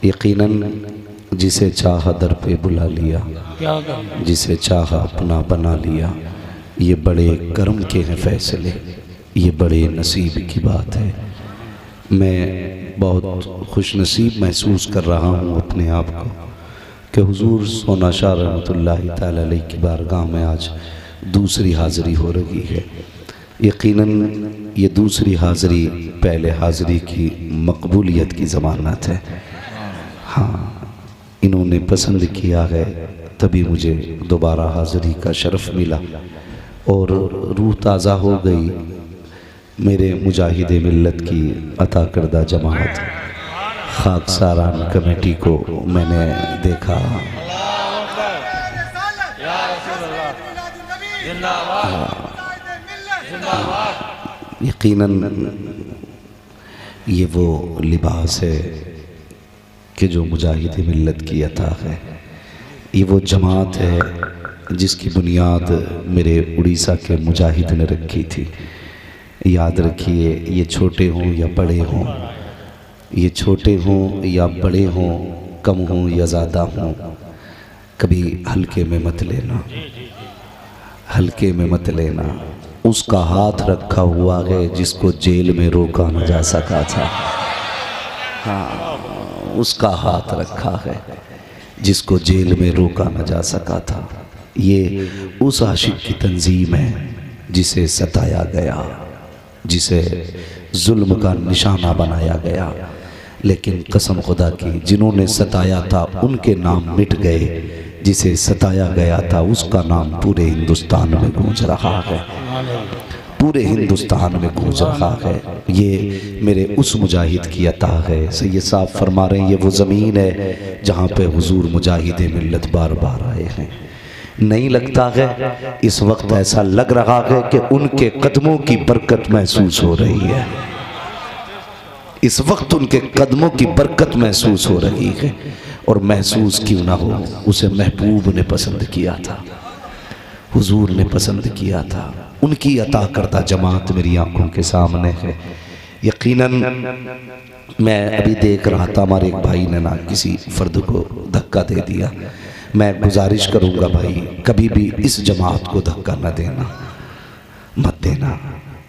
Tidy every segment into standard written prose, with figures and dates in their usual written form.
यकीनन जिसे चाहा दर पे बुला लिया, जिसे चाहा अपना बना लिया। ये बड़े करम के हैं फैसले, ये बड़े नसीब की बात है। मैं बहुत खुश नसीब महसूस कर रहा हूँ अपने आप को कि हुजूर सोना शाह रहमतुल्लाहि तआला अलैह की बारगाह में आज दूसरी हाज़िरी हो रही है। यकीनन ये दूसरी हाज़िरी पहले हाज़िरी की मकबूलियत की ज़मानत है। हाँ, इन्होंने पसंद किया है तभी मुझे दोबारा हाज़िरी का शरफ़ मिला और रूह ताज़ा हो गई। मेरे मुजाहिद मिल्लत की अता करदा जमात खाकसारान कमेटी को मैंने देखा। यकीनन ये वो लिबास है कि जो मुजाहिद मिल्लत की अता है। ये वो जमात है जिसकी बुनियाद मेरे उड़ीसा के मुजाहिद ने रखी थी। याद रखिए, ये छोटे हों या बड़े हों, ये छोटे हों या बड़े हों, कम हों या ज़्यादा हों, कभी हल्के में मत लेना, हल्के में मत लेना। उसका हाथ रखा हुआ है जिसको जेल में रोका न जा सका था। हाँ, उसका हाथ रखा है जिसको जेल में रोका न जा सका था। ये उस आशिक की तंजीम है जिसे सताया गया, जिसे जुल्म का निशाना बनाया गया, लेकिन कसम खुदा की जिन्होंने सताया था उनके नाम मिट गए, जिसे सताया गया था उसका नाम पूरे हिंदुस्तान में गूंज रहा है, पूरे हिंदुस्तान में गूंज रहा है। ये मेरे उस मुजाहिद की अता है। सैयद साहब फरमा रहे हैं ये वो ज़मीन है जहाँ पे हुजूर मुजाहिद मिल्लत बार बार आए हैं। नहीं लगता है इस वक्त ऐसा लग रहा है कि उनके कदमों की बरकत महसूस हो रही है। इस वक्त उनके कदमों की बरकत महसूस हो रही है, और महसूस क्यों ना हो, उसे महबूब ने पसंद किया था, हुजूर ने पसंद किया था। उनकी अता करता जमात मेरी आंखों के सामने है। यकीनन मैं अभी देख रहा था हमारे एक भाई ने ना किसी फर्द को धक्का दे दिया। मैं गुजारिश करूंगा भाई कभी भी इस जमात को धक्का न देना, मत देना।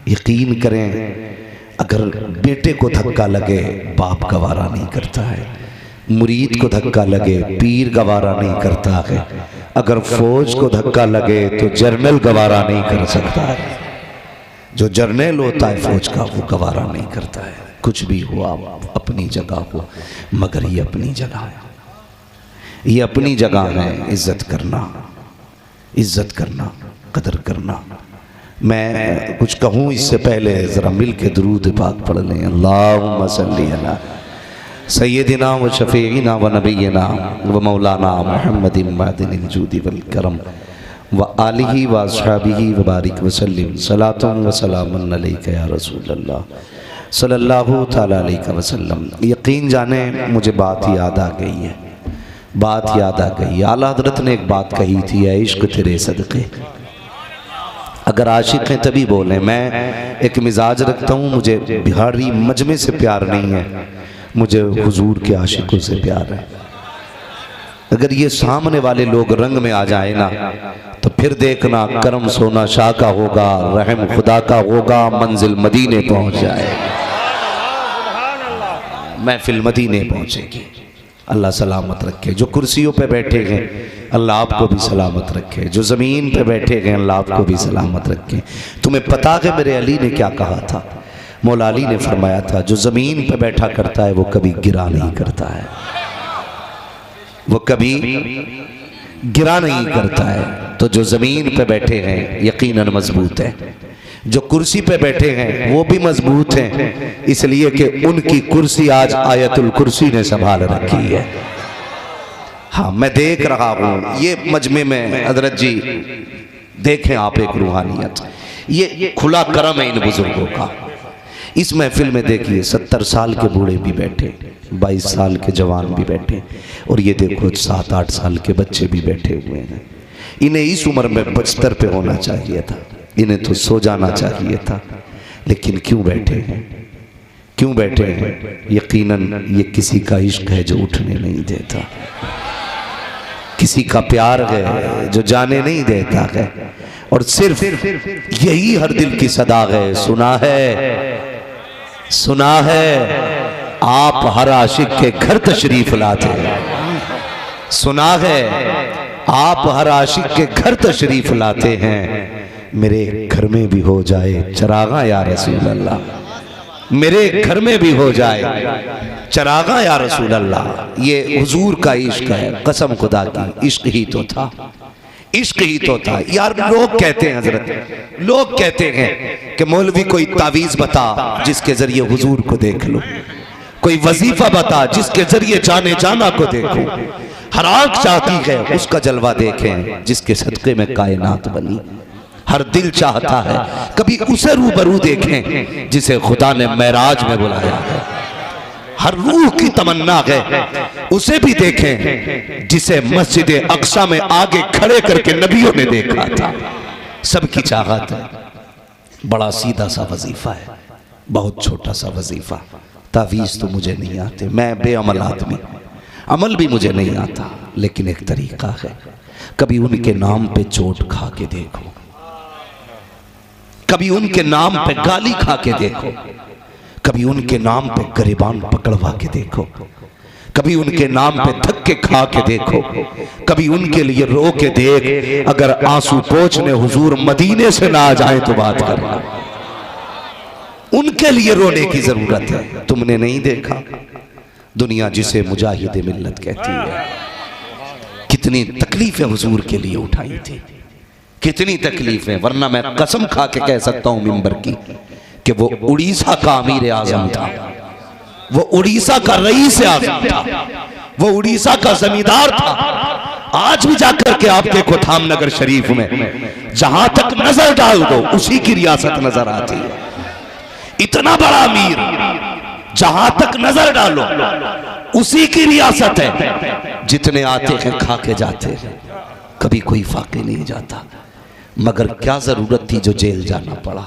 यकीन करें अगर बेटे को धक्का लगे बाप गवारा नहीं करता है, मुरीद को धक्का लगे पीर गवारा नहीं करता है, अगर फौज को धक्का लगे तो जर्नल गवारा नहीं कर सकता है। जो जर्नल होता है फौज का वो गवारा नहीं करता है। कुछ भी हो आप अपनी जगह हो, मगर ये अपनी जगह है, ये अपनी जगह है। इज्जत करना, इज्जत करना, कदर करना। मैं कुछ कहूँ इससे पहले ज़रा मिल के दुरूद पाक पढ़ लें। अल्लाहुम्मा सल्ली अला सय्यदिना व शफीना व नबीना व मौलाना मुहम्मदिन मादिनिल जूदी वल करम व आलिही व अस्हाबिही व बारिक व सल्लिम सलातुन व सलामुन अलैका या रसूल अल्लाह सल्लल्लाहु तआला अलैहि वसल्लम। यकीन जाने मुझे बात याद आ गई है, बात याद आ गई। आला हज़रत ने एक बात कही थी, ऐ इश्क तेरे सदक़े। अगर आशिक हैं तभी बोलें। मैं एक मिजाज रखता हूँ, मुझे बिहारी मजमे से प्यार नहीं है, मुझे हुजूर के आशिकों से प्यार है। अगर ये सामने वाले लोग रंग में आ जाए ना तो फिर देखना करम सोना शाह का होगा, रहम खुदा का होगा, मंजिल मदीने पहुँच जाएगी, महफिल मदीने पहुँचेगी। अल्लाह सलामत रखे। जो कुर्सियों पे बैठे हैं अल्लाह आपको भी सलामत रखे, जो ज़मीन पे बैठे हैं अल्लाह आपको भी सलामत रखे। तुम्हें पता है मेरे अली ने क्या कहा था? मौला अली ने फरमाया था जो ज़मीन पे बैठा करता है वो कभी गिरा नहीं करता है, वो कभी गिरा नहीं करता है। तो जो ज़मीन पे बैठे हैं यकीनन मजबूत है, जो कुर्सी पे बैठे हैं वो भी मजबूत हैं, इसलिए कि उनकी कुर्सी आज आयतुल कुर्सी ने संभाल रखी है। हाँ, मैं देख रहा हूँ ये मजमे में हजरत जी देखें आप एक रूहानियत, ये खुला करम है इन बुजुर्गों का। इस महफिल में देखिए 70 साल के बूढ़े भी बैठे, 22 साल के जवान भी बैठे, और ये देखो 7-8 साल के बच्चे भी बैठे हुए हैं। इन्हें इस उम्र में बिस्तर पे होना चाहिए था, इन्हें तो सो जाना चाहिए था, लेकिन क्यों बैठे हैं? क्यों बैठे हैं? यकीनन ये किसी का इश्क है जो उठने नहीं देता, किसी का प्यार है जो जाने नहीं देता है, और सिर्फ यही हर दिल की सदा है। सुना है आप हर आशिक के घर तशरीफ लाते हैं, सुना है आप हर आशिक के घर तशरीफ लाते हैं। मेरे घर में भी हो जाए चरागा या रसूल अल्लाह, मेरे घर में भी हो जाए चरागा या रसूल अल्लाह। ये हुजूर का इश्क है, कसम खुदा की इश्क ही तो था, इश्क ही तो था यार। लोग कहते हैं हजरत, लोग कहते हैं कि मौलवी कोई तावीज बता जिसके जरिए हुजूर को देख लो, कोई वजीफा बता जिसके जरिए जाने जाना को देखो। हर आंख चाहती है उसका जलवा देखें जिसके सदके में कायनात बनी। हर दिल चाहता है कभी उसे रूबरू देखें जिसे खुदा ने मेराज में बुलाया है। हर रूह की तमन्ना है उसे भी देखें जिसे मस्जिद अक्सा में आगे खड़े करके नबियों ने देखा था। सबकी चाहत है। बड़ा सीधा सा वजीफा है, बहुत छोटा सा वजीफा। तावीज़ तो मुझे नहीं आते, मैं बेअमल आदमी, अमल भी मुझे नहीं आता, लेकिन एक तरीका है, कभी उनके नाम पे चोट खा के देखो, कभी उनके नाम पे गाली खा के देखो, कभी उनके नाम पे गरिबान पकड़वा के देखो, कभी उनके नाम पे धक्के खा के देखो, कभी उनके लिए रो के देख। अगर आंसू पोंछने हुजूर मदीने से ना आ जाए तो बात करना, उनके लिए रोने की जरूरत है। तुमने नहीं देखा दुनिया जिसे मुजाहिद मिल्लत कहती है, कितनी तकलीफें हुजूर के लिए उठाई थी, कितनी तकलीफें। वरना मैं कसम खा के कह सकता हूं मिंबर की कि वो उड़ीसा का अमीर आजम था, वो उड़ीसा का रईस आजम था, वो उड़ीसा का जमींदार था। आज भी जाकर के आप देखो थामनगर शरीफ में, जहां तक नजर डाल दो उसी की रियासत नजर आती है। इतना बड़ा अमीर, जहां तक नजर डालो उसी की रियासत है। जितने आते हैं खा के जाते हैं, कभी कोई फाके नहीं जाता। मगर क्या जरूरत थी जो जेल जाना पड़ा,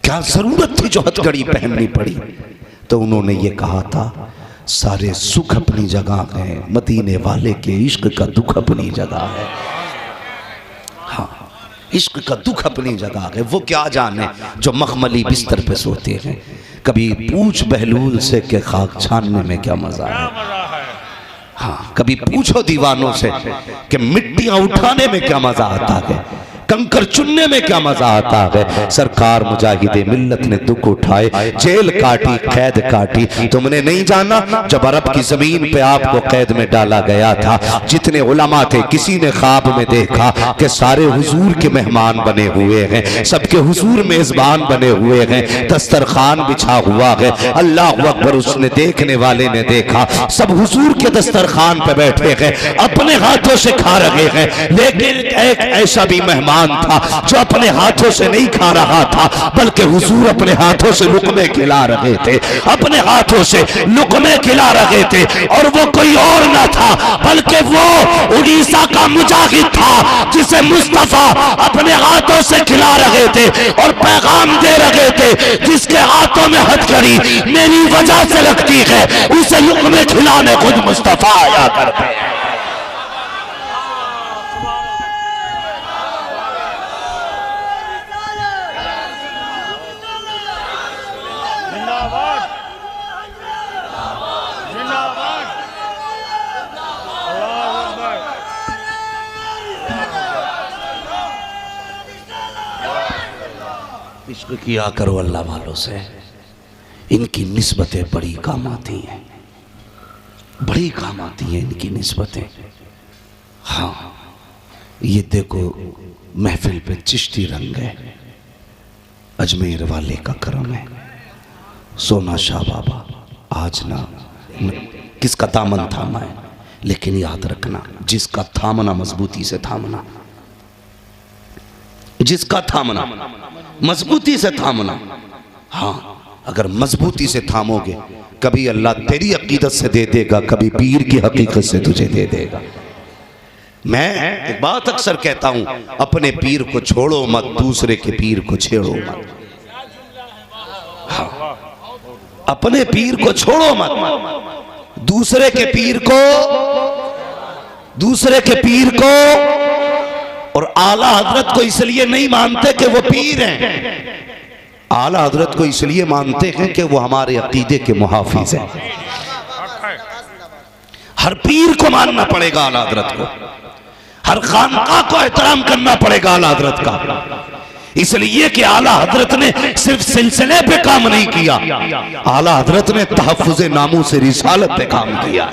क्या जरूरत थी जो हथकड़ी पहननी पड़ी। तो उन्होंने ये कहा था, सारे सुख अपनी जगह है, मदीने वाले के इश्क का दुख अपनी जगह है। हाँ, इश्क का दुख अपनी जगह है। वो क्या जाने जो मखमली बिस्तर पे सोते हैं। कभी पूछ बहलूल से के खाक छानने में क्या मजा है। हाँ, कभी पूछो दीवानों से कि मिट्टियां उठाने में क्या मजा आता है, कंकर चुनने में क्या मजा आता है। सरकार मुजाहिदे मिल्लत ने दुख उठाए, जेल काटी, कैद काटी। तुमने नहीं जाना जब अरब की जमीन पे आपको कैद में डाला गया था, जितने उलमा थे किसी ने ख्वाब में देखा कि सारे हुजूर के मेहमान बने हुए हैं, सबके हुजूर मेजबान बने हुए हैं, दस्तरखान बिछा हुआ है। अल्लाह अकबर, उसने देखने वाले ने देखा, सब हुजूर के दस्तरखान पे बैठे हैं, अपने हाथों से खा रहे हैं। लेकिन एक ऐसा भी मेहमान था जो अपने हाथों से नहीं खा रहा था, बल्कि हुजूर अपने हाथों से लुकमे खिला रहे थे, अपने हाथों से लुकमे खिला रहे थे। और वो कोई और न था बल्कि वो उड़ीसा का मुजाहिद था, जिसे मुस्तफा अपने हाथों से खिला रहे थे और पैगाम दे रहे थे। जिसके हाथों में हथकड़ी मेरी वजह से लगती है, उसे लुकमे खिलाने खुद मुस्तफा आया करते हैं। इश्क किया करो अल्लाह वालों से, इनकी निस्बतें बड़ी काम आती हैं, बड़ी काम आती हैं इनकी निस्बतें। हाँ, ये देखो महफिल पे चिश्ती रंग है, अजमेर वाले का करम है। सोना शाह बाबा आज ना किसका दामन थामा है, लेकिन याद रखना जिसका थामना मजबूती से थामना, जिसका थामना मजबूती से थामना। हाँ, अगर मजबूती से थामोगे कभी अल्लाह तेरी अकीदत से दे देगा, कभी पीर की हकीकत से तुझे दे देगा। मैं एक बात अक्सर कहता हूं, अपने पीर को छोड़ो मत, दूसरे के पीर को छेड़ो मत। हाँ, अपने पीर को छोड़ो मत, दूसरे के पीर को, दूसरे के पीर को और आला हजरत को इसलिए नहीं मानते कि वो पीर हैं, आला हजरत को इसलिए मानते हैं कि वो हमारे अकीदे के मुहाफिज हैं। हर पीर को मानना पड़ेगा आला हजरत को, हर खानका को एहतराम करना पड़ेगा आला हजरत का, इसलिए कि आला हजरत ने सिर्फ सिलसिले पे काम नहीं किया, आला हजरत ने तहफ्फुज़े नामूस रिसालत पे काम किया,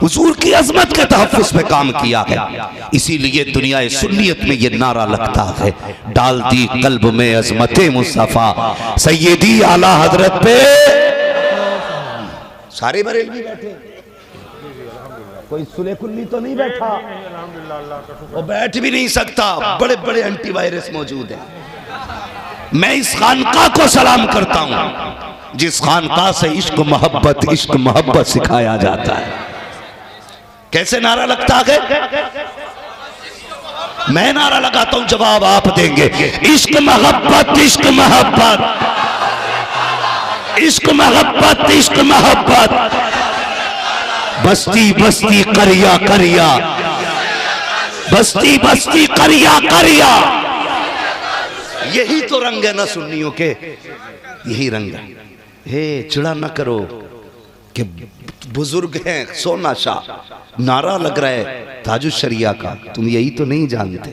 हुजूर की अजमत के तहफ्फुज़ पे काम किया है। इसीलिए दुनिया सुन्नियत में ये नारा लगता है, डाल दी कल्ब में अजमते मुस्तफा सैयदी आला हजरत पे। सारे बरेलवी बैठे, कोई सुले कुल्ली तो नहीं बैठा, वो बैठ भी नहीं सकता, बड़े बड़े एंटीवायरस मौजूद हैं। मैं इस खानका को सलाम करता हूं जिस खानका से इश्क मोहब्बत सिखाया जाता है। कैसे नारा लगता है? मैं नारा लगाता हूं, जवाब आप देंगे। इश्क मोहब्बत, इश्क मोहब्बत, इश्क मोहब्बत, इश्क मोहब्बत, बस्ती बस्ती करिया करिया, बस्ती बस्ती करिया करिया। यही तो रंग है ना सुन्नियों के, यही रंग है। हे चिड़ा ना करो कि बुजुर्ग हैं सोना शाह, नारा लग रहा है ताजुश शरिया का, तुम यही तो नहीं जानते।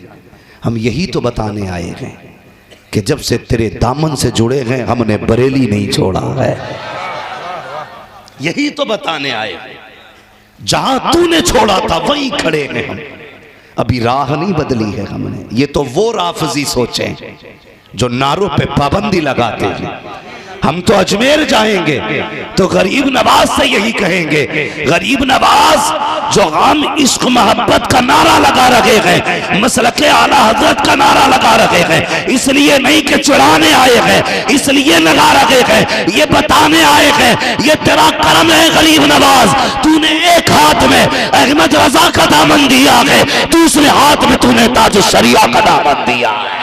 हम यही तो बताने आए हैं कि जब से तेरे दामन से जुड़े हैं हमने बरेली नहीं छोड़ा है। यही तो बताने आए हैं, जहां तूने छोड़ा था वहीं खड़े हैं हम, अभी राह नहीं बदली है हमने। ये तो वो राफजी सोचे जो नारों पे पाबंदी लगाते हैं। हम तो अजमेर जाएंगे तो गरीब नवाज से यही कहेंगे, गरीब नवाज जो हम इश्क मोहब्बत का नारा लगा रहे हैं, मसलके आला हजरत का नारा लगा रहे हैं, इसलिए नहीं कि चुराने आए हैं, इसलिए लगा रहे हैं, ये बताने आए हैं ये तेरा करम है गरीब नवाज, तूने एक हाथ में अहमद रजा का दामन दिया है, दूसरे हाथ में तूने ताज शरिया का दामन दिया है।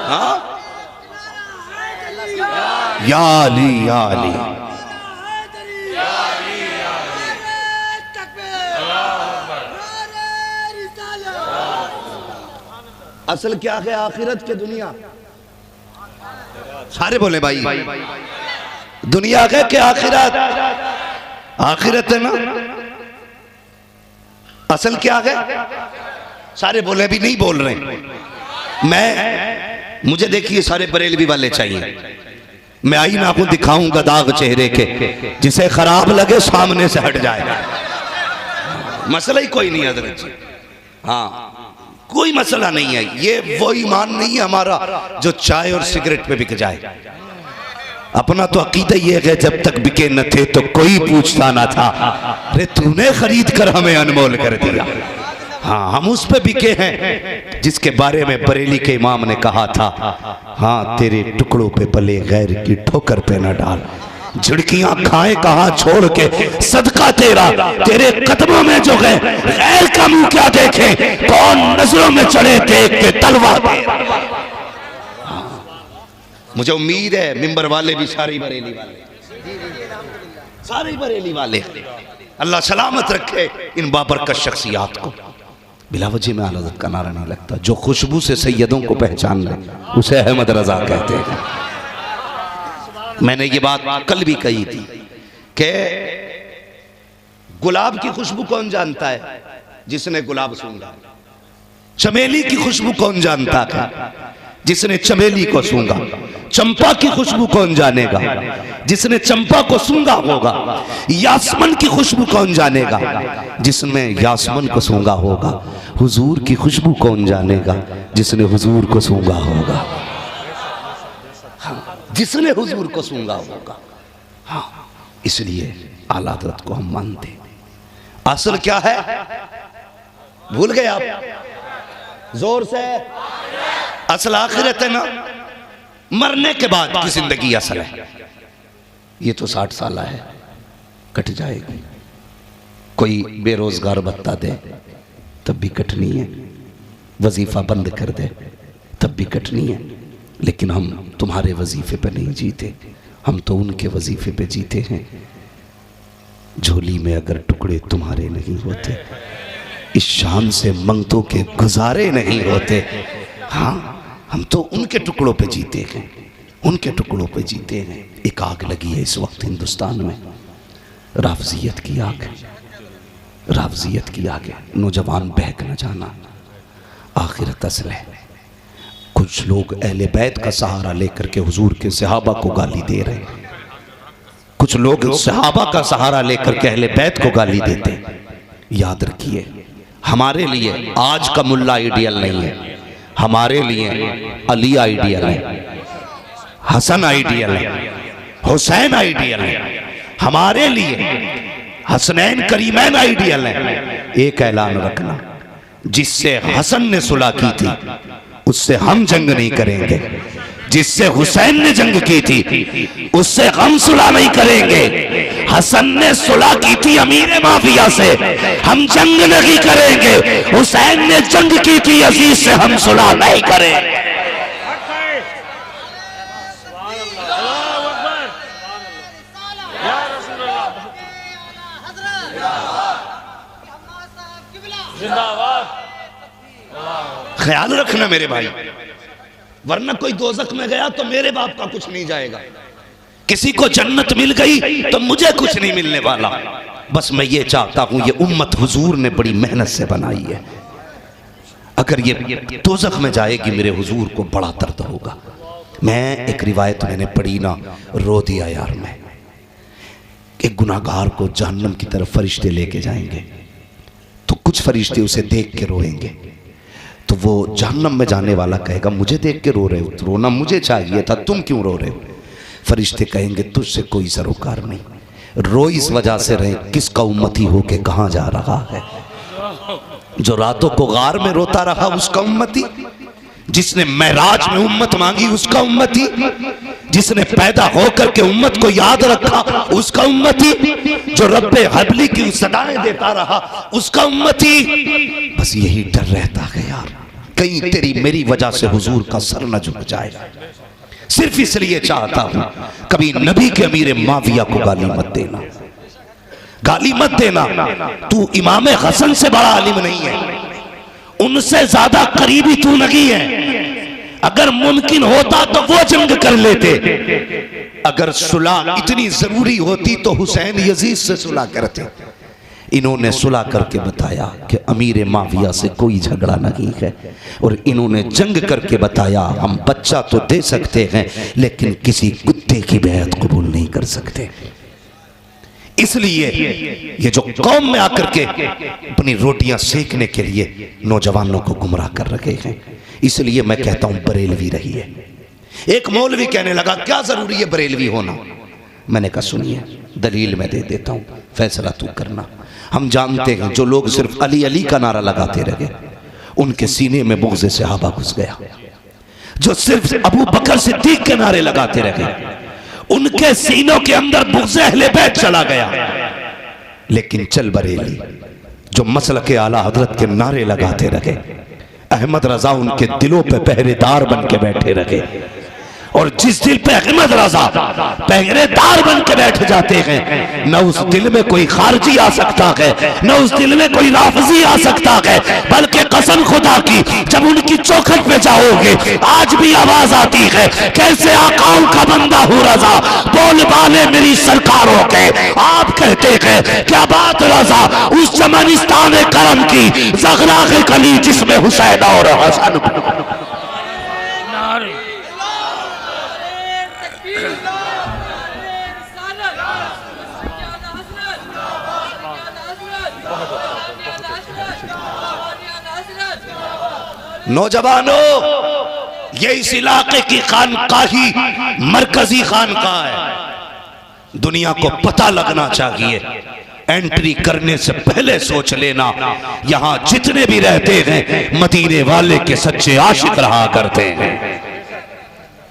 हाँ? या अली या अली, असल क्या है आखिरत के दुनिया? सारे बोले भाई, दुनिया है कि आखिरत? आखिरत है ना। असल क्या है? सारे बोले भी नहीं बोल रहे। मुझे देखिए सारे बरेलवी वाले चाहिए, मैं आईना को दिखाऊंगा दाग चेहरे के, जिसे खराब लगे सामने से हट जाए। मसला ही कोई नहीं है हजरत जी, हाँ कोई मसला नहीं है। ये वो ईमान नहीं है हमारा जो चाय और सिगरेट पे बिक जाए। अपना तो अकीदा ये है जब तक बिके न थे तो कोई पूछता ना था, अरे तूने खरीद कर हमें अनमोल कर दिया। हाँ हम उस पे बिके हैं जिसके बारे में बरेली के इमाम ने कहा था, हाँ तेरे टुकड़ों पे पले गैर की ठोकर पे न डाल, झिड़कियां खाए कहाँ छोड़ के सदका तेरा, तेरे कदमों में जो गए गैर का मुंह क्या देखे, कौन नजरों में चढ़े देख के तलवा तेरा। मुझे उम्मीद है मिंबर वाले भी सारे बरेली वाले, सारे बरेली वाले, अल्लाह सलामत रखे इन बाबरकत शख्सियात को। बिला वजह में आला हज़रत का नारा नहीं लगता। जो खुशबू से सैयदों को पहचान ले उसे अहमद रजा कहते हैं। मैंने ये बात कल भी कही थी कि गुलाब की खुशबू कौन जानता है? जिसने गुलाब सूंघा। चमेली की खुशबू कौन जानता है? जिसने चमेली को सूंघा। चंपा की खुशबू कौन जानेगा? जिसने चंपा को सूंघा होगा। यासमन की खुशबू कौन जानेगा? जिसने यासमन को सूंघा होगा। हुजूर की खुशबू कौन जानेगा? जिसने हुजूर को सूंघा होगा। हाँ, जिसने हुजूर को सूंघा होगा। हाँ, इसलिए आला हज़रत को हम मानते। असल क्या है भूल गए आप? जोर से। असल आखिरत है ना, मरने के बाद की जिंदगी असल है। ये तो 60 साल है, कट जाएगी। कोई बेरोजगार भत्ता दे तब भी कटनी है, वजीफ़ा बंद कर दे तब भी कटनी है, लेकिन हम तुम्हारे वजीफ़े पे नहीं जीते, हम तो उनके वजीफ़े पे जीते हैं। झोली में अगर टुकड़े तुम्हारे नहीं होते, इस शान से मंगतों के गुजारे नहीं होते। हाँ, हम तो उनके टुकड़ों पे जीते हैं, उनके टुकड़ों पे जीते हैं। एक आग लगी है इस वक्त हिंदुस्तान में, राफजियत की आग, राफजियत की आग है। नौजवान बहक न जाना, आखिरत असल है। कुछ लोग अहले बैत का सहारा लेकर के हुजूर के सहाबा को गाली दे रहे हैं, कुछ लोग सहाबा का सहारा लेकर के अहले बैत को गाली देते हैं। याद रखिए, हमारे लिए आज का मुल्ला आइडियल नहीं है, हमारे लिए अली आइडियल है, हसन आइडियल है, हुसैन आइडियल है, हमारे लिए हसनैन करीमैन आइडियल है। एक ऐलान रखना, जिससे हसन ने सुलह की थी उससे हम जंग नहीं करेंगे, जिससे हुसैन ने जंग की थी उससे हम सुलह नहीं करेंगे। हसन ने सुलह की थी अमीर माफिया से, हम जंग नहीं करेंगे। हुसैन ने जंग की थी यजीद से, हम सुलह नहीं करेंगे। ख्याल रखना मेरे भाई, वरना कोई दोजख में गया तो मेरे बाप का कुछ नहीं जाएगा, किसी को जन्नत मिल गई तो मुझे कुछ नहीं मिलने वाला। बस मैं ये चाहता हूं, ये उम्मत हुजूर ने बड़ी मेहनत से बनाई है, अगर ये दोजख में जाएगी मेरे हुजूर को बड़ा दर्द होगा। मैं एक रिवायत मैंने पढ़ी ना, रो दिया यार मैं। एक गुनाहगार को जहन्नम की तरफ फरिश्ते लेके जाएंगे तो कुछ फरिश्ते उसे देख के रोएंगे, तो वो जहन्नम में जाने वाला कहेगा मुझे देख के रो रहे हो, तो रोना मुझे चाहिए था, तुम क्यों रो रहे हो? फरिश्ते कहेंगे तुझसे कोई सरोकार नहीं, रो इस वजह से रहे किसका उम्मती हो के कहाँ जा रहा है। जो रातों को गार में रोता रहा उसका उम्मती, जिसने महराज में उम्मत मांगी उसका उम्मती, जिसने पैदा होकर के उम्मत को याद रखा उसका उम्मती, जो रब्बे हबली की सदाएं देता रहा उसका उम्मती। बस यही डर रहता है यार, कहीं तेरी मेरी वजह से हुजूर का सर न झुक जाए। सिर्फ इसलिए चाहता हूं कभी नबी के अमीर माविया को गाली मत देना, गाली मत देना। तू इमाम हसन से बड़ा आलिम नहीं है, उनसे ज्यादा करीबी तू नहीं है। अगर मुमकिन होता तो वो जंग कर लेते, अगर सुलह इतनी जरूरी होती तो हुसैन यजीद से सुलह करते। इन्होंने सुलह करके बताया कि अमीर माविया से कोई झगड़ा नहीं है, और इन्होंने जंग करके बताया हम बच्चा तो दे सकते हैं लेकिन किसी कुत्ते की बैत कबूल नहीं कर सकते। इसलिए ये जो कौम में आकर के अपनी रोटियां सेकने के लिए नौजवानों को गुमराह कर रखे हैं, इसलिए मैं कहता हूं बरेलवी रहिए। एक मौलवी कहने लगा क्या जरूरी है बरेलवी होना? मैंने कहा सुनिए दलील मैं दे देता हूं, फैसला तू करना। हम जानते हैं जो लोग सिर्फ अली अली का नारा लगाते रहे उनके सीने में बुग़्ज़ सहाबा घुस गया, जो सिर्फ अबू बकर सिद्दीक के नारे लगाते रहे उनके सीनों के अंदर बुग़्ज़ अहले बैत चला गया। लेकिन चल बरेली जो मसलक आला हजरत के नारे लगाते रहे, अहमद रजा उनके दिलों पे पहरेदार बन के बैठे रहे, और जिस दिल पे अहमद रजा पहरेदार बन के बैठ जाते हैं न उस दिल में कोई खारजी आ सकता है, न उस दिल में कोई राफजी आ सकता है, बल्कि कसम खुदा की जब उनकी चौखट पे जाओगे आज भी आवाज आती है कैसे आकाओं का बंदा हूँ रजा, बोल बाले मेरी सरकारों के। आप कहते हैं क्या बात रजा उस चमनिस्तान करम की ज़ग़राग़े कली जिसमें हुसैन और हसन। नौजवानों ये इस इलाके की खानकाही मरकजी खानकाह है, दुनिया को पता लगना चाहिए। एंट्री करने से पहले सोच लेना यहां जितने भी रहते हैं मदीने वाले के सच्चे आशिक रहा करते हैं।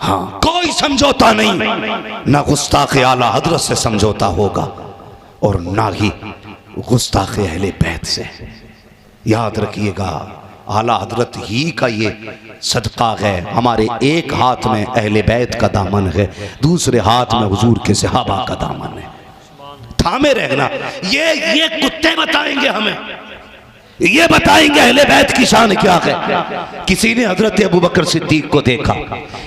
हाँ कोई समझौता नहीं, ना गुस्ताखे आला हजरत से समझौता होगा और ना ही गुस्ताखे अहले बैत से। याद रखिएगा आला हजरत ही का ये सदका है। हमारे एक हाथ में अहले बैत का दामन है, दूसरे हाथ में हुजूर के सहाबा का दामन है। थामे रहना। ये कुत्ते बताएंगे हमें, ये बताएंगे अहले बैत की शान क्या है। किसी ने हजरत अबू बकर सिद्दीक को देखा,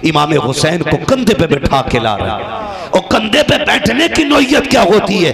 इमाम हुसैन को कंधे पे बैठा के ला रहा है। और कंधे पे बैठने की नौयत क्या होती है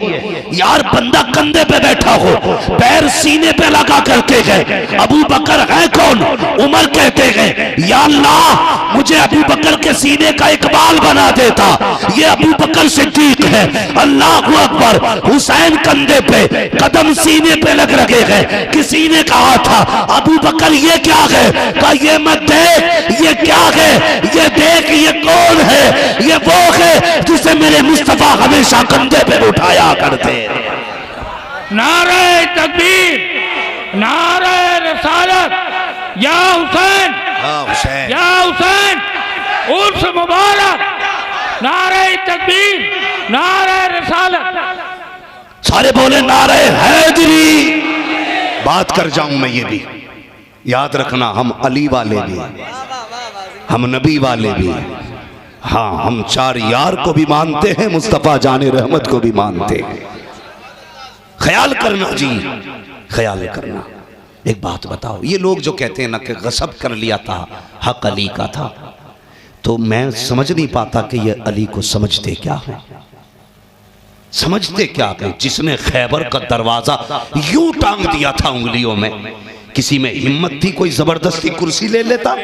यार, बंदा कंधे पे बैठा हो, पैर सीने पे लगा करते हैं। अबू बकर है कौन? उमर कहते हैं या अल्लाह मुझे अबू बकर के सीने का इकबाल बना देता, ये अबू बकर सिद्दीक है। अल्लाह अकबर। हुसैन कंधे पे, कदम सीने पे लग रखे हैं। किसी ने कहा था अबू बकर ये क्या है? कहा ये मत देख, ये क्या है? ये देख, ये कौन है? ये वो है जिसे मेरे मुस्तफा हमेशा कंधे पे उठाया करते। नारे तकबीर, नारे रिसालत, या हुसैन, हुसैन, या हुसैन, उर्स मुबारक, नारे तकबीर, नारे रिसालत। सारे बोले नारे हैदरी। बात कर जाऊं मैं, ये भी याद रखना, हम अली वाले भी, हम नबी वाले भी, हाँ हम चार यार को भी मानते हैं, मुस्तफा जाने रहमत को भी मानते हैं। ख्याल करना जी, ख्याल करना। एक बात बताओ, ये लोग जो कहते हैं ना कि गसब कर लिया था, हक अली का था, तो मैं समझ नहीं पाता कि ये अली को समझते क्या है, समझते क्या है। जिसने खैबर का दरवाजा यूं टांग दिया था उंगलियों में, किसी में हिम्मत थी कोई जबरदस्ती कुर्सी ले लेता?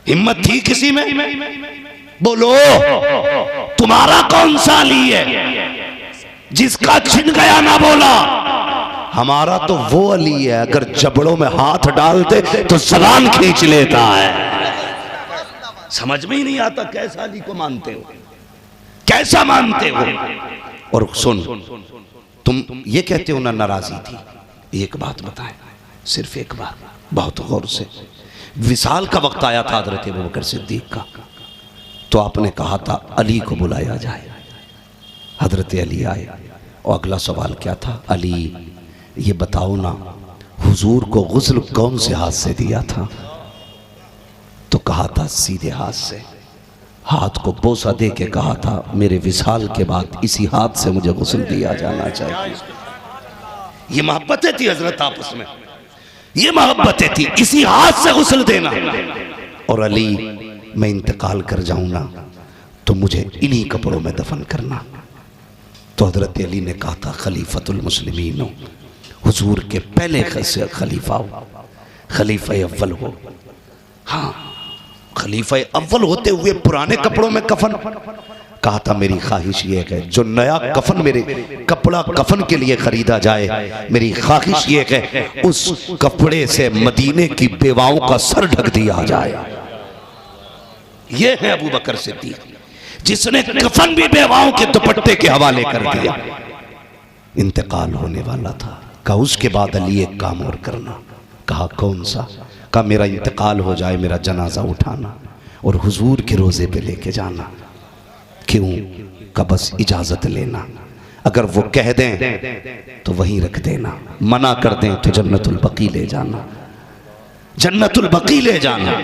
हिम्मत थी किसी में? बोलो तुम्हारा कौन सा अली है जिसका छिन गया ना बोला? हमारा तो वो अली है, अगर जबड़ों में हाथ डालते तो जबान खींच लेता है। समझ में ही नहीं आता कैसा अली को मानते हो, कैसा मानते हो। और सुन, तुम ये कहते हो ना नाराजी थी, एक बात बताएं, सिर्फ एक बात, बहुत गौर से। विसाल का वक्त आया था हजरत अबू बकर सिद्दीक का, तो आपने कहा था अली को बुलाया जाए। हजरत अली आए और अगला सवाल क्या था? अली ये बताओ ना, हुजूर को गुस्ल कौन से हाथ से दिया था? तो कहा था सीधे हाथ से। हाथ को बोसा दे के कहा था मेरे विसाल के बाद इसी हाथ से मुझे गुस्ल दिया जाना चाहिए। ये मोहब्बतें थी हजरत आपस में, ये मोहब्बतें थी, इसी हाथ से गुस्ल देना। और अली मैं इंतकाल कर जाऊं ना तो मुझे इन्हीं कपड़ों में दफन करना। तो हजरत अली ने कहा था खलीफतुल मुस्लिमीन हो, हुजूर के पहले खलीफा हो, खलीफा अव्वल हो। हाँ, खलीफा अव्वल होते हुए पुराने कपड़ों में कफन? कहा था मेरी ख्वाहिश ये है जो नया कफन मेरे कपड़ा कफन के लिए खरीदा जाए, मेरी ख्वाहिश ये है उस कपड़े से मदीने की बेवाओं का सर ढक दिया जाए। ये है अबू बकर सिद्दीक, जिसने कफन भी बेवाओं के दुपट्टे के हवाले कर दिया। इंतकाल होने वाला था, कहा उसके बाद अली एक काम और करना। कहा कौन सा? कहा मेरा इंतकाल हो जाए, मेरा जनाजा उठाना और हुजूर के रोजे पे लेके जाना। क्यों? का बस इजाजत लेना, अगर वो कह दें तो वहीं रख देना, मना कर दें तो जन्नतुल बकी ले जाना, जन्नतुल बकी ले जाना।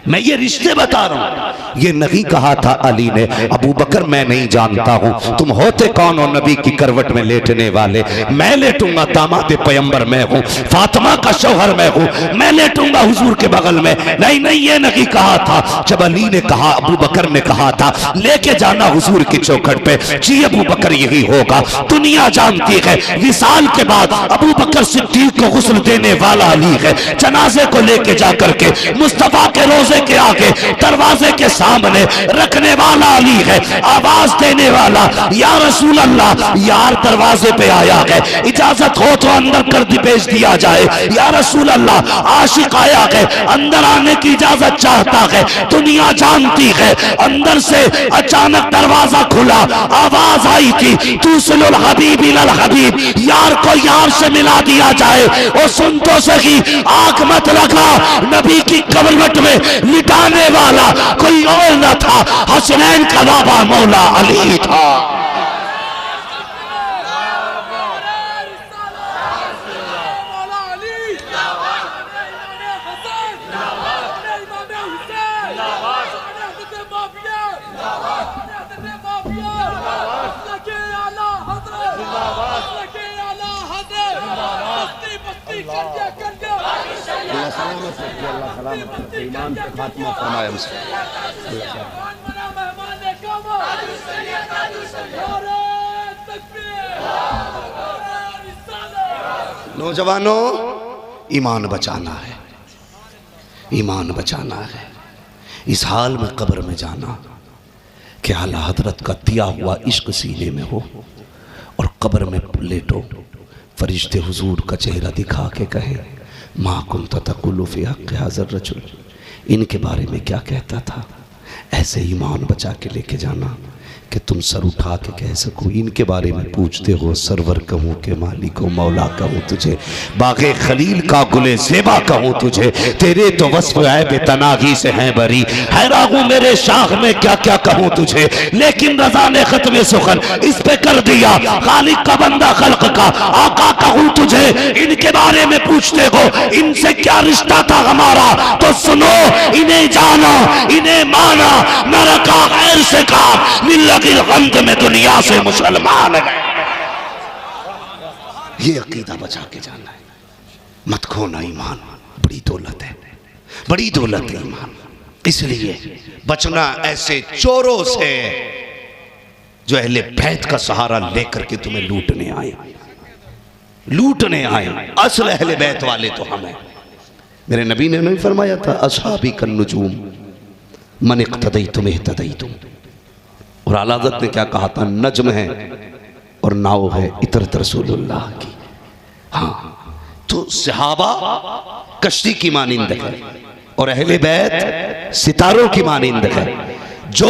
मैं ये रिश्ते बता रहा हूं, ये नहीं कहा था अली ने अबू बकर मैं नहीं जानता हूं तुम होते कौन हो नबी की करवट में लेटने वाले, मैं लेटूंगा दामाद पैगंबर मैं हूं, फातिमा का शौहर मैं हूं, मैं लेटूंगा हुजूर के बगल में। नहीं नहीं, ये नहीं कहा था। जब अली ने कहा, अबू बकर ने कहा था लेके जाना हुजूर की चौखट पे, जी अबू बकर यही होगा। दुनिया जानती है विसाल के बाद अबू बकर सिद्दीक को गुस्ल देने वाला अली है। जनाजे को लेके जाकर के मुस्तफा के रोजे के आगे दरवाजे के सामने रखने वाला अली है। आवाज देने वाला या रसूल अल्लाह, यार दरवाजे पे आया है, इजाजत हो तो अंदर कर दी भेज दिया जाए। या रसूल अल्लाह, आशिक आया है, अंदर आने की इजाजत चाहता है। दुनिया जानती है, अंदर से अचानक दरवाजा खुला, आवाज आई थी तुसलुल हबीब इलल हबीब, यार को यार से मिला दिया जाए। और सुन तो सही, आग मत लगा, नबी की कबरवट में लिटाने वाला कोई और न था, हसनैन का बाबा मौला अली था। ईमान पे खात्मा फरमाए हमसे। नौजवानों, ईमान बचाना है, ईमान बचाना है। इस हाल में कब्र में जाना कि आला हजरत का दिया हुआ इश्क सीने में हो और कब्र में लेटो, फरिश्ते हुजूर का चेहरा दिखा के कहे मा कुन्त तक़ुलु फ़ी हक़्क़ि हाज़ा रजुल, इनके बारे में क्या कहता था। ऐसे ईमान बचा के लेके जाना कि तुम सर उठा के कह सको, इनके बारे में पूछते हो सरवर कहूँ के मालिको मौला कहूँ तुझे, बाग़े खलील का गुले ज़ेबा कहूँ तुझे, तेरे तो वस्फ़ ऐब तनाही से हैं बरी, हैरान हूँ मेरे शाख में क्या क्या कहूँ तुझे, लेकिन रज़ा ने ख़त्म सुखन इस पे कर दिया, खालिक का बंदा खल्क का आका कहूँ तुझे। इनके बारे में पूछते हो इनसे क्या रिश्ता था हमारा, तो सुनो इन्हें जाना, इन्हें माना, न रखा खैर से काम गंद में दुनिया से मुसलमान गए। ये अकीदा बचा के जाना है, मत खोना ईमान, बड़ी दौलत है, बड़ी दौलत है ईमान। इसलिए बचना ऐसे चोरों से जो अहले बैत का सहारा लेकर के तुम्हें लूटने आए, लूटने आए। असल अहले बैत वाले तो हम हैं। मेरे नबी ने नहीं फरमाया था असहाबी कन नुजूम मन इक़्तदैतुम इह्तदैतुम, और आला हज़रत ने क्या कहा था, नजम है और नाव है इतरत रसूलुल्लाह की। हाँ, तो सहाबा कश्ती की मानिंद है और अहले बैत सितारों की मानिंद है। जो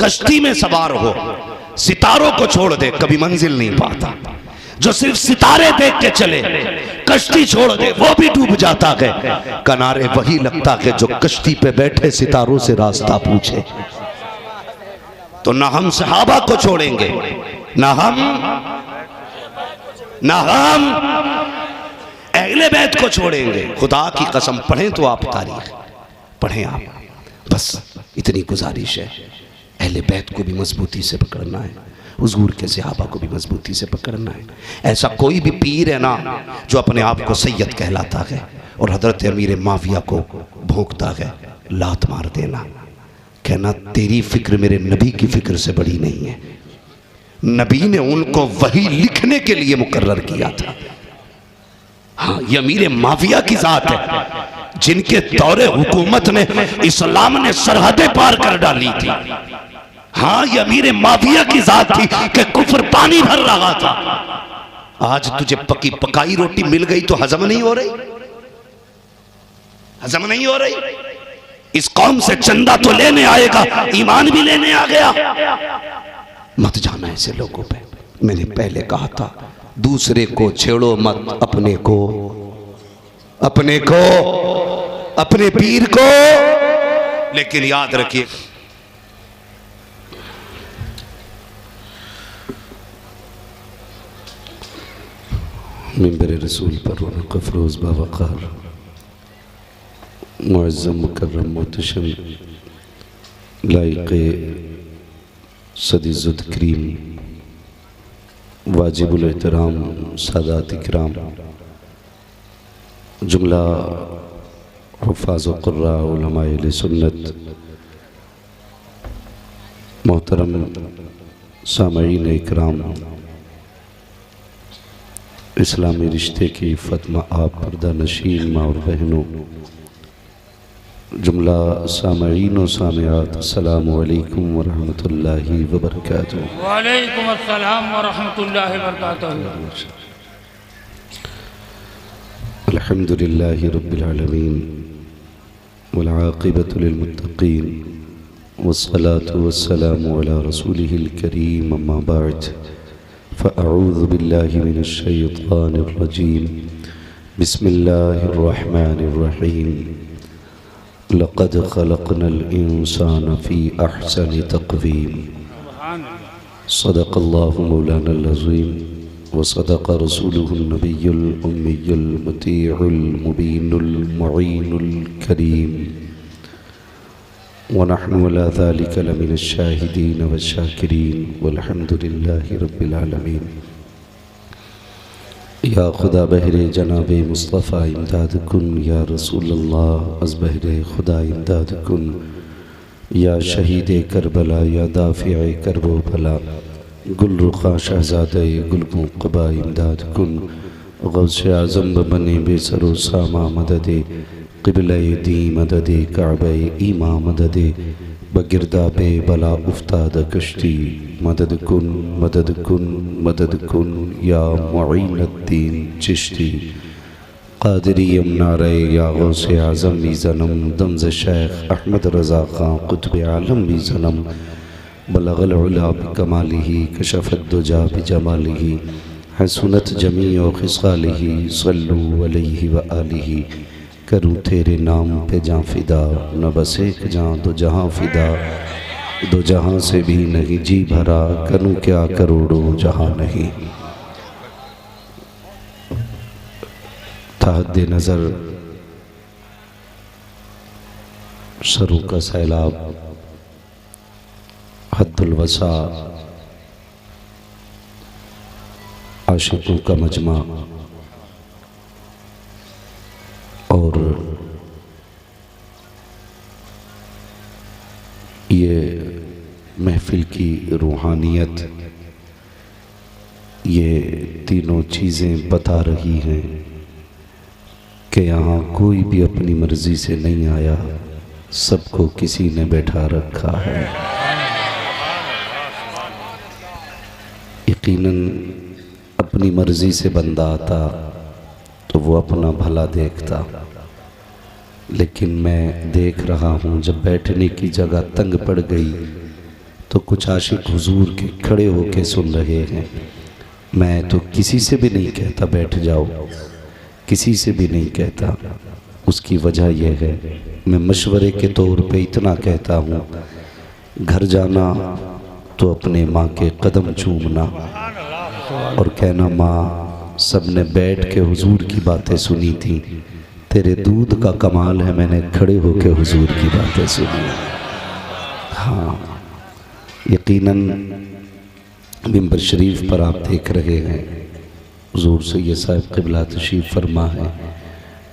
कश्ती में सवार हो सितारों को छोड़ दे कभी मंजिल नहीं पाता, जो सिर्फ सितारे देख के चले कश्ती छोड़ दे वो भी डूब जाता है। किनारे वही लगता है जो कश्ती पे बैठे सितारों से रास्ता पूछे। तो ना हम सहाबा को छोड़ेंगे, ना हम अहले बैत को छोड़ेंगे। खुदा की कसम, पढ़ें तो आप तारीख, पढ़ें आप, बस इतनी गुजारिश है। अहले बैत को भी मजबूती से पकड़ना है, हुजूर के सहाबा को भी मजबूती से पकड़ना है। ऐसा कोई भी पीर है ना जो अपने आप को सैयद कहलाता है और हजरत अमीर माविया को भोंकता है, लात मार देना, कहना तेरी फिक्र मेरे नबी की फिक्र से बड़ी नहीं है। नबी ने उनको वही लिखने के लिए मुकर्रर किया था। हाँ, ये अमीर माविया की जात है जिनके दौरे हुकूमत में इस्लाम ने सरहदें पार कर डाली थी। हाँ, ये अमीर माविया की जात थी कि कुफ्र पानी भर रहा था। आज तुझे पकी पकाई रोटी मिल गई तो हजम नहीं हो रही, हजम नहीं हो रही। इस कौम से चंदा तो लेने आएगा, ईमान भी लेने आ गया। मत जाना ऐसे लोगों पे। मैंने पहले कहा था दूसरे को छेड़ो मत, अपने को, अपने को, अपने पीर को। लेकिन याद रखिए मिंबर रसूल पर रौनक अफरोज बावक़ार मुअज़्ज़म मुकर्रम मोहतशम लाइक़े सदीज़ुद करीम वाजिबुल एहतराम सादात इकराम, जुमला हुफ़ाज़ व क़ुर्रा उलमाए अहले सुन्नत, मोहतरम सामईन इकराम, इस्लामी रिश्ते की इफ़्फ़त आप पर्दा नशीन माँ और बहनों, जुमला सामईन व सामिआत, अस्सलामु अलैकुम व रहमतुल्लाहि व बरकातुहू। वालेकुम अस्सलाम व रहमतुल्लाहि व बरकातुहू। अल्हम्दुलिल्लाहि रब्बिल आलमीन वल आक़िबतु लिल मुत्तक़ीन वस्सलातु वस्सलामु अला रसूलिहिल करीम, अम्मा बअद, फ़अऊज़ु बिल्लाहि मिनश शैतानिर रजीम, बिस्मिल्लाहिर रहमानिर रहीम। लक़द ख़लक़नल इंसान फ़ी अहसनि तक़वीम, सदक़ल्लाहु मौलानल अज़ीम व सदक़ रसूलुहुन नबियुल उम्मियुल मुतीउल मुबीनुल मुईनुल करीम व नहनु अला ज़ालिका लमिनश शाहिदीन वश शाकिरीन वल्हम्दुलिल्लाहि रब्बिल आलमीन। या खुदा बहरे जनाब मुस्तफ़ा इमदाद कुन, या रसूल अल्लाह अज़ बहरे खुदा इमदाद कुन, या शहीद करबला या दाफ़िए करबो भला, गुल रुखा शहज़ादे गुलगों क़बा इमदाद कुन, गौसे आज़म बने बेसरो सामा मददे, क़िबले दी मददे काबे ईमा मददे, बगिरदा बे बला उफ्ताद कश्ती, मदद कुन मदद कुन मदद कुन, या मुईनुद्दीन चिश्ती, क़ादिरी यमनारे या गौसे आज़म भी ज़नम, दमज़ शेख अहमद रज़ा ख़ां क़ुत्ब आलम भी ज़नम, बलग़ल उला बिकमालिही कशफ़त दुजा बिजमालिही, हसनत जमी व खिसालिही, सल्लु अलैहि व आलिही, करूँ तेरे नाम पे जाँ फ़िदा, न बस एक जाँ दो जहाँ फ़िदा, दो जहाँ से भी नहीं जी भरा, करूँ क्या करोड़ों जहाँ नहीं। तहद नज़र सरों का सैलाब, हद्दुल वसा, आशिकों का मजमा, और ये महफिल की रूहानियत, ये तीनों चीज़ें बता रही हैं कि यहाँ कोई भी अपनी मर्ज़ी से नहीं आया, सबको किसी ने बैठा रखा है। यकीनन अपनी मर्ज़ी से बंदा आता तो वो अपना भला देखता, लेकिन मैं देख रहा हूँ जब बैठने की जगह तंग पड़ गई तो कुछ आशिक हुजूर के खड़े होके सुन रहे हैं। मैं तो किसी से भी नहीं कहता बैठ जाओ, किसी से भी नहीं कहता। उसकी वजह यह है, मैं मशवरे के तौर पे इतना कहता हूँ, घर जाना तो अपने माँ के कदम चूमना और कहना, माँ सबने बैठ के हुजूर की बातें सुनी थी, तेरे दूध का कमाल है मैंने खड़े होके हुजूर की बातें सुनी। हाँ, यकीनन मिंबर शरीफ पर आप देख रहे हैं हुजूर सैयद साहब क़िबला तशरीफ़ फरमा है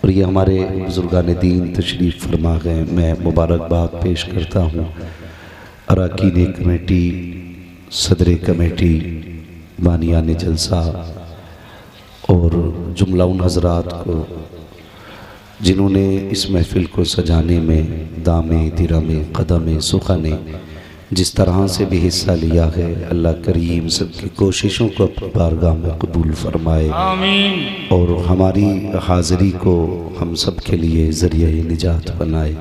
और ये हमारे बुज़ुर्गान दीन तशरीफ़ फरमा गए। मैं मुबारकबाद पेश करता हूँ अरकान कमेटी, सदर कमेटी, बानियान जलसा और जुमला उन हज़रात को जिन्होंने इस महफ़िल को सजाने में दामे दिरामे कदमे सुखाने जिस तरह से भी हिस्सा लिया है, अल्लाह करीम सबकी कोशिशों को अपनी बारगाह में कबूल फरमाए, आमीन। और हमारी हाज़िरी को हम सब के लिए ज़रिया निजात बनाए।